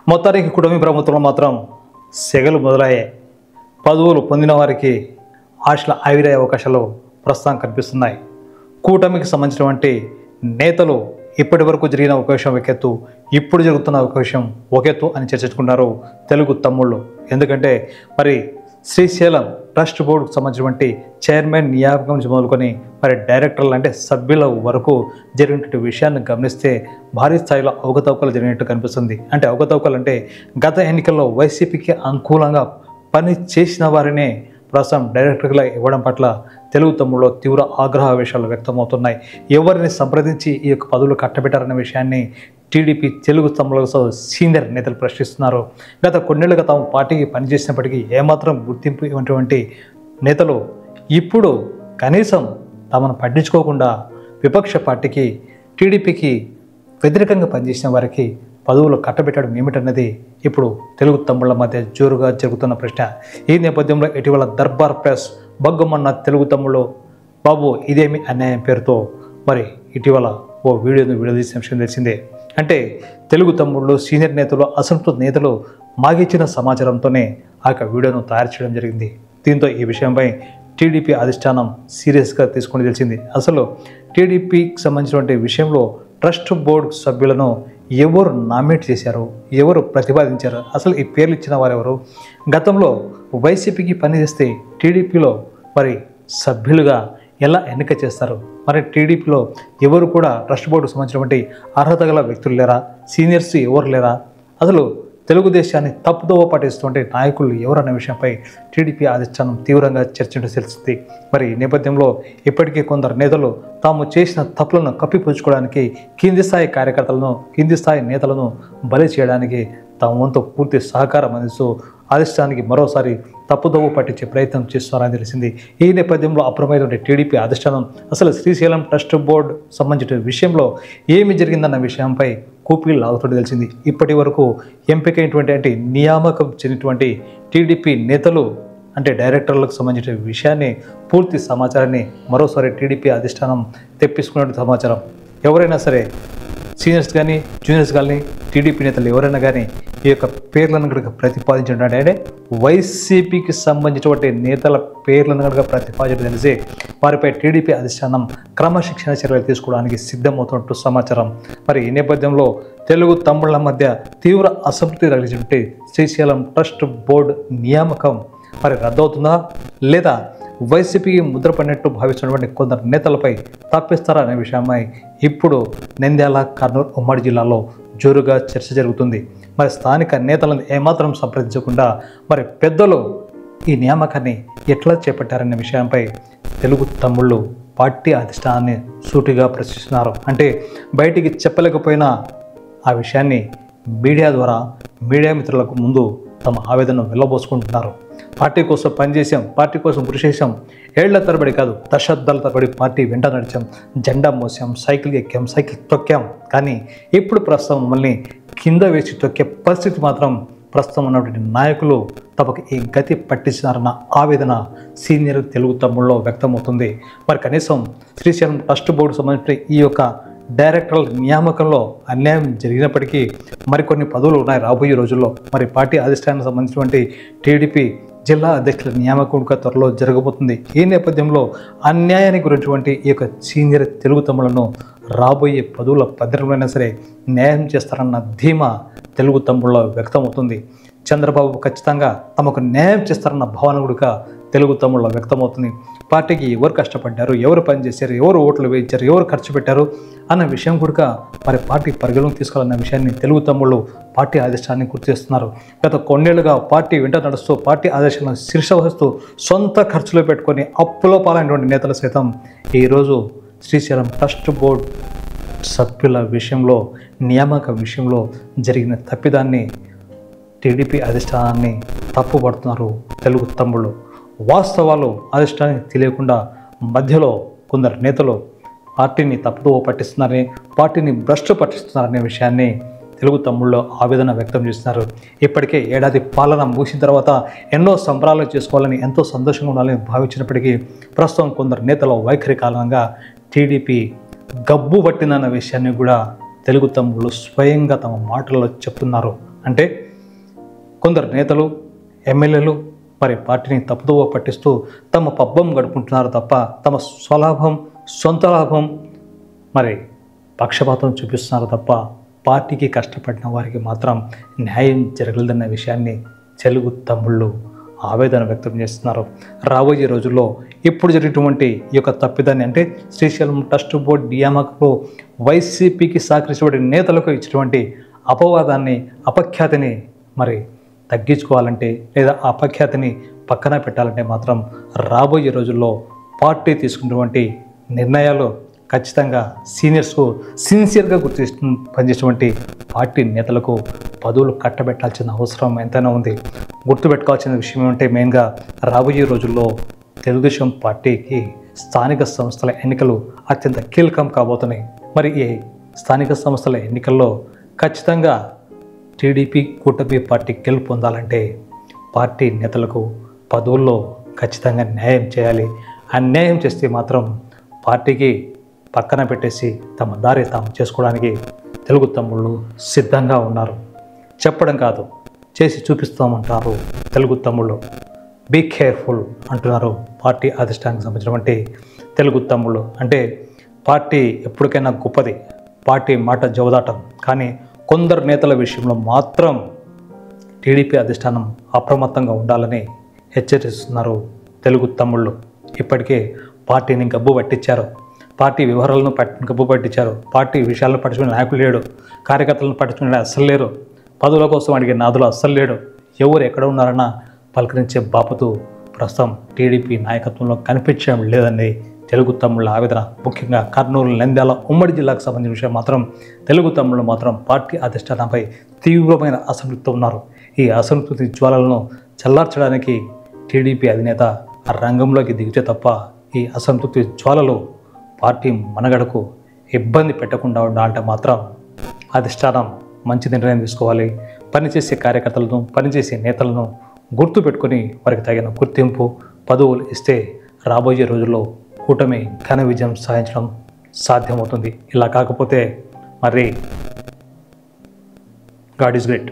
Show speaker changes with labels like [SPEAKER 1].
[SPEAKER 1] మొత్తానికి కుటుంబ ప్రభుత్వంలో మాత్రం సెగలు మొదలయ్యాయి. పదవులు పొందిన వారికి ఆశల ఆవిరయ్యే అవకాశాలు ప్రస్తుతం కనిపిస్తున్నాయి. కూటమికి సంబంధించినటువంటి నేతలు ఇప్పటి వరకు జరిగిన ఒక విషయం ఒక ఎత్తు, ఇప్పుడు జరుగుతున్న ఒక విషయం ఒక ఎత్తు అని చర్చించుకున్నారు తెలుగు తమ్ముళ్ళు. ఎందుకంటే మరి శ్రీశైలం ట్రస్ట్ బోర్డుకు సంబంధించినటువంటి చైర్మన్ నియామకం నుంచి మొదలుకొని మరి డైరెక్టర్లు అంటే సభ్యుల వరకు జరిగినటువంటి విషయాన్ని గమనిస్తే భారీ స్థాయిలో అవకతవకలు జరిగినట్టు కనిపిస్తుంది. అంటే అవకతవకలు అంటే గత ఎన్నికల్లో వైసీపీకి అనుకూలంగా పని చేసిన వారినే ప్రస్తుతం డైరెక్టర్గా ఇవ్వడం పట్ల తెలుగు తమ్ముళ్ళు తీవ్ర ఆగ్రహావేశాలు వ్యక్తమవుతున్నాయి. ఎవరిని సంప్రదించి ఈ యొక్క పదవులు కట్టబెట్టారనే విషయాన్ని టీడీపీ తెలుగు తమ్ముళ్ళతో సీనియర్ నేతలు ప్రశ్నిస్తున్నారు. గత కొన్నేళ్లుగా తాము పార్టీకి పనిచేసినప్పటికీ ఏమాత్రం గుర్తింపు ఇవ్వనటువంటి నేతలు ఇప్పుడు కనీసం తమను పట్టించుకోకుండా విపక్ష పార్టీకి టీడీపీకి వ్యతిరేకంగా పనిచేసిన వారికి పదవులు కట్టబెట్టడం ఏమిటన్నది ఇప్పుడు తెలుగు తమ్ముళ్ల మధ్య జోరుగా జరుగుతున్న ప్రశ్న. ఈ నేపథ్యంలో ఇటీవల దర్బార్ ప్రెస్ బగ్గమన్న తెలుగు తమ్ముళ్ళు బాబు ఇదేమి అన్యాయం పేరుతో మరి ఇటీవల ఓ వీడియోను విడుదల విషయం తెలిసిందే. అంటే తెలుగు తమ్ముళ్ళు సీనియర్ నేతలు అసంతృప్త నేతలు మాగిచ్చిన సమాచారంతోనే ఆ యొక్క వీడియోను తయారు చేయడం జరిగింది. దీంతో ఈ విషయంపై టీడీపీ అధిష్టానం సీరియస్గా తీసుకొని తెలిసింది. అసలు టీడీపీకి సంబంధించినటువంటి విషయంలో ట్రస్ట్ బోర్డు సభ్యులను ఎవరు నామినేట్ చేశారు, ఎవరు ప్రతిపాదించారు, అసలు ఈ పేర్లు ఇచ్చిన వారెవరు, గతంలో వైసీపీకి పనిచేస్తే టీడీపీలో మరి సభ్యులుగా ఎలా ఎన్నిక చేస్తారు, మరి టీడీపీలో ఎవరు కూడా ట్రస్ట్ బోర్డుకు సంబంధించినటువంటి అర్హత గల వ్యక్తులు లేరా, సీనియర్స్ ఎవరు లేరా, అసలు తెలుగుదేశాన్ని తప్పుదోవ పట్టిస్తుంటే నాయకులు ఎవరన్న విషయంపై టీడీపీ అధిష్టానం తీవ్రంగా చర్చించడం తెలిసింది. మరి ఈ నేపథ్యంలో ఇప్పటికీ కొందరు నేతలు తాము చేసిన తప్పులను కప్పిపుచ్చుకోవడానికి కింది స్థాయి కార్యకర్తలను కింది స్థాయి నేతలను బలి చేయడానికి తమ వంతు పూర్తి సహకారం అందిస్తూ అధిష్టానానికి మరోసారి తప్పుదోవ పట్టించే ప్రయత్నం చేస్తున్నారని తెలిసింది. ఈ నేపథ్యంలో అప్రమత్తమైన టీడీపీ అధిష్టానం అసలు శ్రీశైలం ట్రస్ట్ బోర్డు సంబంధించిన విషయంలో ఏమి జరిగిందన్న విషయంపై కూపీలు లాగుతుంటే తెలిసింది. ఇప్పటి వరకు ఎంపికైనటువంటి నియామకం చెందినటువంటి టీడీపీ నేతలు అంటే డైరెక్టర్లకు సంబంధించిన విషయాన్ని పూర్తి సమాచారాన్ని మరోసారి టీడీపీ అధిష్టానం తెప్పించుకున్నటువంటి సమాచారం. ఎవరైనా సరే సీనియర్స్ కానీ జూనియర్స్ కానీ టీడీపీ నేతలు ఎవరైనా కానీ ఈ యొక్క పేర్లను కనుక ప్రతిపాదించినట్టు అంటే వైసీపీకి సంబంధించినటువంటి నేతల పేర్లను కనుక ప్రతిపాదించడం తెలిసి వారిపై టీడీపీ అధిష్టానం క్రమశిక్షణ చర్యలు తీసుకోవడానికి సిద్ధమవుతున్నట్టు సమాచారం. మరి ఈ నేపథ్యంలో తెలుగు తమ్ముళ్ల మధ్య తీవ్ర అసంతృప్తి రగిలించినట్టు శ్రీశైలం ట్రస్ట్ బోర్డు నియామకం మరి రద్దవుతుందా లేదా వైసీపీకి ముద్రపడినట్టు భావిస్తున్నటువంటి కొందరు నేతలపై తప్పిస్తారా అనే విషయమై ఇప్పుడు నంద్యాల కర్నూలు ఉమ్మడి జిల్లాలో జోరుగా చర్చ జరుగుతుంది. మరి స్థానిక నేతలను ఏమాత్రం సంప్రదించకుండా మరి పెద్దలు ఈ నియామకాన్ని ఎట్లా చేపట్టారనే విషయంపై తెలుగు తమ్ముళ్ళు పార్టీ అధిష్టానాన్ని సూటిగా ప్రశ్నిస్తున్నారు. అంటే బయటికి చెప్పలేకపోయినా ఆ విషయాన్ని మీడియా ద్వారా మీడియా మిత్రులకు ముందు తమ ఆవేదనను వెళ్ళబోసుకుంటున్నారు. పార్టీ కోసం పనిచేసాం, పార్టీ కోసం కృషి చేసాం, ఏళ్ల తరబడి కాదు దశాబ్దాల తరబడి పార్టీ వెంట నడిచాం, జెండా మోసాం, సైకిల్ ఎక్కాం, సైకిల్ తొక్కాం, కానీ ఇప్పుడు ప్రస్తుతం మమ్మల్ని కింద వేసి తొక్కే పరిస్థితి మాత్రం ప్రస్తుతం ఉన్నటువంటి నాయకులు తమకు ఈ గతి పట్టించినారన్న ఆవేదన సీనియర్ తెలుగు తమ్ముళ్ళలో వ్యక్తమవుతుంది. మరి కనీసం శ్రీశైలం ట్రస్ట్ బోర్డు సంబంధించిన ఈ యొక్క డైరెక్టర్ల నియామకంలో అన్యాయం జరిగినప్పటికీ మరికొన్ని పదవులు ఉన్నాయి రాబోయే రోజుల్లో. మరి పార్టీ అధిష్టానానికి సంబంధించినటువంటి టీడీపీ జిల్లా అధ్యక్షుల నియామకం త్వరలో జరగబోతుంది. ఈ నేపథ్యంలో అన్యాయానికి గురించినటువంటి ఈ యొక్క సీనియర్ తెలుగు తమ్ముళ్లను రాబోయే పదవుల పద్ధతిలోనైనా సరే న్యాయం చేస్తారన్న ధీమా తెలుగు తమ్ముళ్ళలో వ్యక్తమవుతుంది. చంద్రబాబు ఖచ్చితంగా తమకు న్యాయం చేస్తారన్న భావన కూడా తెలుగు తమ్ముళ్ళలో వ్యక్తమవుతుంది. పార్టీకి ఎవరు కష్టపడ్డారు, ఎవరు పనిచేశారు, ఎవరు ఓట్లు వేయించారు, ఎవరు ఖర్చు పెట్టారు అన్న విషయం కూడా మరి పార్టీ పరిగణలోకి తీసుకోవాలన్న విషయాన్ని తెలుగు తమ్ముళ్ళు పార్టీ ఆదేశాన్ని గుర్తు చేస్తున్నారు. గత కొన్నేళ్లుగా పార్టీ వెంట నడుస్తూ పార్టీ ఆదేశాలను శీర్షవహిస్తూ సొంత ఖర్చులో పెట్టుకొని అప్పులో పాలైనటువంటి నేతలు సైతం ఈరోజు శ్రీశైలం ట్రస్ట్ బోర్డు సభ్యుల విషయంలో నియామక విషయంలో జరిగిన తప్పిదాన్ని టీడీపీ అధిష్టానాన్ని తప్పుపడుతున్నారు తెలుగు తమ్ముళ్ళు. వాస్తవాలు అధిష్టానానికి తెలియకుండా మధ్యలో కొందరు నేతలు పార్టీని తప్పుదోవ పట్టిస్తున్నారని, పార్టీని భ్రష్టు పట్టిస్తున్నారనే విషయాన్ని తెలుగు తమ్ముళ్ళు ఆవేదన వ్యక్తం చేస్తున్నారు. ఇప్పటికే ఏడాది పాలన ముగిసిన తర్వాత ఎన్నో సంబరాలు చేసుకోవాలని, ఎంతో సంతోషంగా ఉండాలని భావించినప్పటికీ ప్రస్తుతం కొందరు నేతల వైఖరి కారణంగా టీడీపీ గబ్బు పట్టిందన్న విషయాన్ని కూడా తెలుగు తమ్ముళ్ళు స్వయంగా తమ మాటల్లో చెప్తున్నారు. అంటే కొందరు నేతలు ఎమ్మెల్యేలు మరి పార్టీని తప్పుదోవ పట్టిస్తూ తమ పబ్బం గడుపుకుంటున్నారు తప్ప తమ స్వలాభం సొంత లాభం మరి పక్షపాతం చూపిస్తున్నారు తప్ప పార్టీకి కష్టపడిన వారికి మాత్రం న్యాయం జరగలేదన్న విషయాన్ని తెలుగు తమ్ముళ్ళు ఆవేదన వ్యక్తం చేస్తున్నారు. రాబోయే రోజుల్లో ఇప్పుడు జరిగినటువంటి ఈ యొక్క తప్పిదాన్ని అంటే శ్రీశైలం ట్రస్ట్ బోర్డు నియామకంలో వైసీపీకి సహకరించబడిన నేతలకు ఇచ్చినటువంటి అపవాదాన్ని అపఖ్యాతిని మరి తగ్గించుకోవాలంటే లేదా ఆ అపఖ్యాతిని పక్కన పెట్టాలంటే మాత్రం రాబోయే రోజుల్లో పార్టీ తీసుకున్నటువంటి నిర్ణయాలు ఖచ్చితంగా సీనియర్స్కు సిన్సియర్గా పనిచేసినటువంటి పార్టీ నేతలకు పదవులు కట్టబెట్టాల్సిన అవసరం ఎంతైనా ఉంది. గుర్తుపెట్టుకోవాల్సిన విషయం ఏమంటే మెయిన్గా రాబోయే రోజుల్లో తెలుగుదేశం పార్టీకి స్థానిక సంస్థల ఎన్నికలు అత్యంత కీలకం కాబోతున్నాయి. మరి ఈ స్థానిక సంస్థల ఎన్నికల్లో ఖచ్చితంగా టీడీపీ కూటమి పార్టీ గెలుపు పొందాలంటే పార్టీ నేతలకు పదవుల్లో ఖచ్చితంగా న్యాయం చేయాలి. అన్యాయం చేస్తే మాత్రం పార్టీకి పక్కన పెట్టేసి తమ దారి తాము చేసుకోవడానికి తెలుగు తమ్ముళ్ళు సిద్ధంగా ఉన్నారు. చెప్పడం కాదు చేసి చూపిస్తామంటారు తెలుగు తమ్ముళ్ళు. బీ కేర్ఫుల్ అంటున్నారు పార్టీ అధిష్టానానికి సంబంధించినటువంటి తెలుగు తమ్ముళ్ళు. అంటే పార్టీ ఎప్పటికైనా గొప్పది, పార్టీ మాట జవదాటం, కానీ కొందరు నేతల విషయంలో మాత్రం టీడీపీ అధిష్టానం అప్రమత్తంగా ఉండాలని హెచ్చరిస్తున్నారు తెలుగు తమ్ముళ్ళు. ఇప్పటికే పార్టీని గబ్బు పట్టించారు, పార్టీ వ్యవహారాలను గబ్బు పట్టించారు, పార్టీ విషయాలను పట్టించుకునే నాయకులు లేడు, కార్యకర్తలను పట్టించుకునే అస్సలు లేరు, పదవుల కోసం అడిగే నాదులు అస్సలు లేడు, ఎవరు ఎక్కడ ఉన్నారన్నా పలకరించే బాపతు ప్రస్తుతం టీడీపీ నాయకత్వంలో కనిపించడం లేదని తెలుగు తమ్ముళ్ళ ఆవేదన. ముఖ్యంగా కర్నూలు, నంద్యాల ఉమ్మడి జిల్లాకు సంబంధించిన విషయం మాత్రం తెలుగు తమ్ముళ్ళు మాత్రం పార్టీ అధిష్టానంపై తీవ్రమైన అసంతృప్తితో ఉన్నారు. ఈ అసంతృప్తి జ్వాలలను చల్లార్చడానికి టీడీపీ అధినేత ఆ రంగంలోకి దిగితే తప్ప ఈ అసంతృప్తి జ్వాలలు పార్టీ మనగడకు ఇబ్బంది పెట్టకుండా ఉండాలంటే మాత్రం అధిష్టానం మంచి నిర్ణయం తీసుకోవాలి. పనిచేసే కార్యకర్తలను, పనిచేసే నేతలను గుర్తుపెట్టుకొని వారికి తగిన గుర్తింపు, పదవులు ఇస్తే రాబోయే రోజుల్లో కూటమి ఘన విజయం సాధించడం సాధ్యమవుతుంది. ఇలా కాకపోతే మరి గాడ్ ఈజ్ గ్రేట్.